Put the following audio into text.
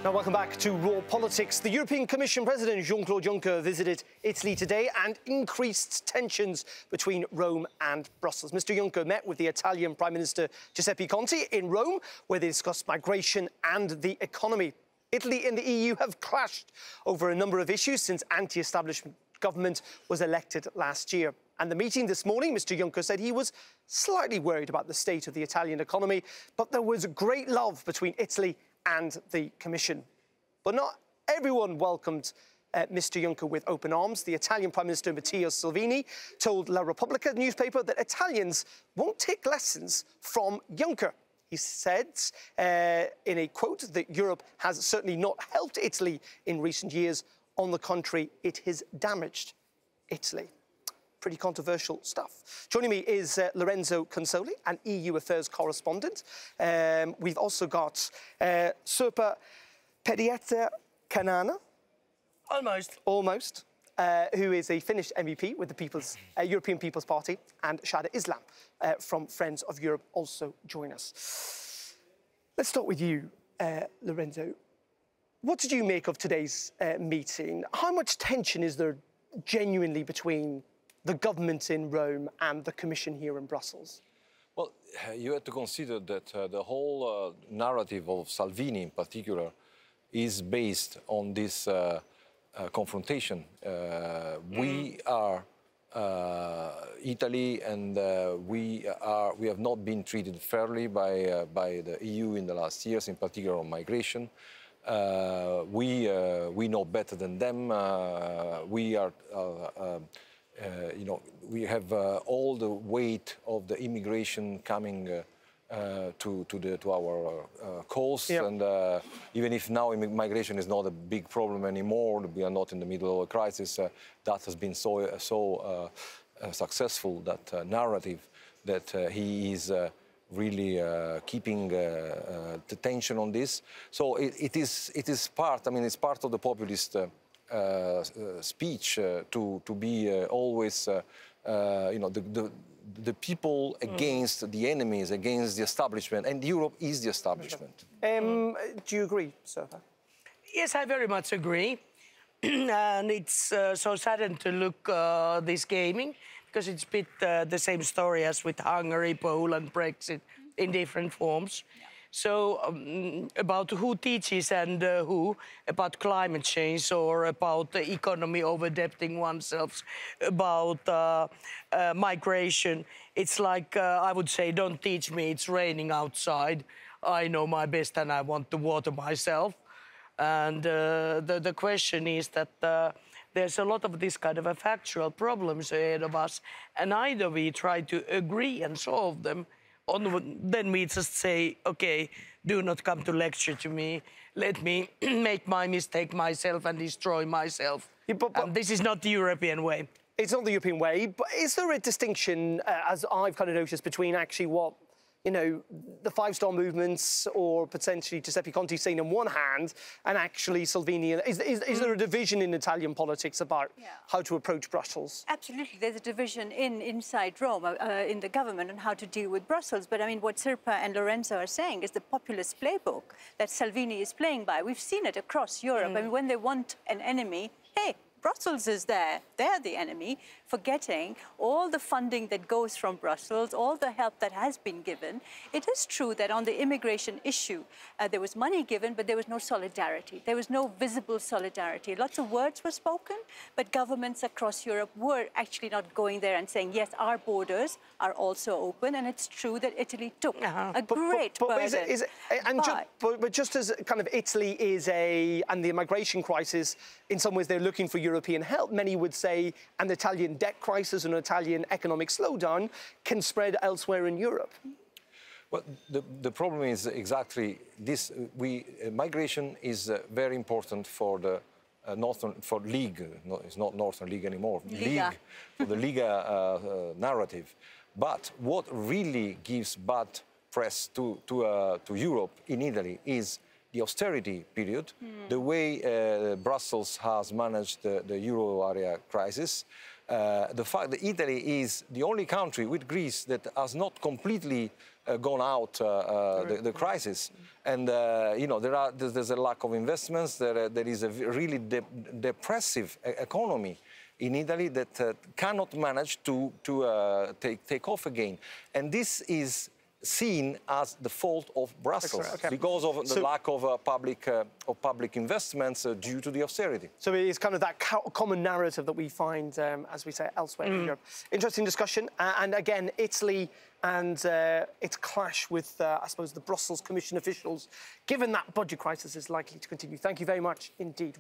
Now, welcome back to Raw Politics. The European Commission President Jean-Claude Juncker visited Italy today and increased tensions between Rome and Brussels. Mr. Juncker met with the Italian Prime Minister Giuseppe Conte in Rome, where they discussed migration and the economy. Italy and the EU have clashed over a number of issues since anti-establishment government was elected last year. And the meeting this morning, Mr. Juncker said he was slightly worried about the state of the Italian economy, but there was great love between Italy and the Commission. But not everyone welcomed Mr. Juncker with open arms. The Italian Prime Minister Matteo Salvini told La Repubblica newspaper that Italians won't take lessons from Juncker. He said in a quote that Europe has certainly not helped Italy in recent years. On the contrary, it has damaged Italy. Pretty controversial stuff. Joining me is Lorenzo Consoli, an EU affairs correspondent. We've also got Serpa Pedietta-Canana. Almost. Who is a Finnish MEP with the European People's Party, and Shada Islam from Friends of Europe also join us. Let's start with you, Lorenzo. What did you make of today's meeting? How much tension is there genuinely between the government in Rome and the Commission here in Brussels? Well, you have to consider that the whole narrative of Salvini in particular is based on this confrontation. We are Italy, and we have not been treated fairly by the EU in the last years, in particular on migration. We know better than them. We are, we have all the weight of the immigration coming to our coast, yep. And even if now migration is not a big problem anymore, we are not in the middle of a crisis. That has been so successful, that narrative, that he is really keeping the tension on this. So it is part. I mean, it's part of the populist speech to be always, the people against the enemies, against the establishment, and Europe is the establishment. Do you agree, Serpa? Yes, I very much agree. And it's so saddening to look this gaming, because it's a bit the same story as with Hungary, Poland, Brexit in different forms. Yeah. So about who teaches and who, about climate change or about the economy over-debting oneself, about migration, it's like, I would say, don't teach me, it's raining outside. I know my best and I want to water myself. And the question is that there's a lot of this kind of factual problems ahead of us, and either we try to agree and solve them, or then we just say, okay, do not come to lecture to me. Let me make my mistake myself and destroy myself. Yeah, but this is not the European way. It's not the European way, but is there a distinction, as I've kind of noticed, between actually what, the five-star movements or potentially Giuseppe Conte saying on one hand, and actually Salvini? Is there a division in Italian politics about how to approach Brussels? Absolutely. There's a division inside Rome, in the government, on how to deal with Brussels. But I mean, what Serpa and Lorenzo are saying is the populist playbook that Salvini is playing by. We've seen it across Europe. I mean, when they want an enemy, hey, Brussels is there. They're the enemy, forgetting all the funding that goes from Brussels, all the help that has been given. It is true that on the immigration issue, there was money given, but there was no solidarity. There was no visible solidarity. Lots of words were spoken, but governments across Europe were actually not going there and saying, yes, our borders are also open. And it's true that Italy took a great burden. But just as kind of Italy is and the migration crisis, in some ways they're looking for European help, many would say an Italian debt crisis and an Italian economic slowdown can spread elsewhere in Europe. Well, the problem is exactly this. Migration is very important for the for League. No, it's not Northern League anymore. Liga. League, for the Liga narrative. But what really gives bad press to Europe in Italy is the austerity period, the way Brussels has managed the euro area crisis, the fact that Italy is the only country with Greece that has not completely gone out the crisis. And, you know, there's a lack of investments. There is a really depressive economy in Italy that cannot manage to take off again. And this is seen as the fault of Brussels because of the lack of public investments due to the austerity. So it is kind of that common narrative that we find, as we say, elsewhere in Europe. Interesting discussion. And again, Italy and its clash with, I suppose, the Brussels Commission officials, given that budget crisis is likely to continue. Thank you very much indeed.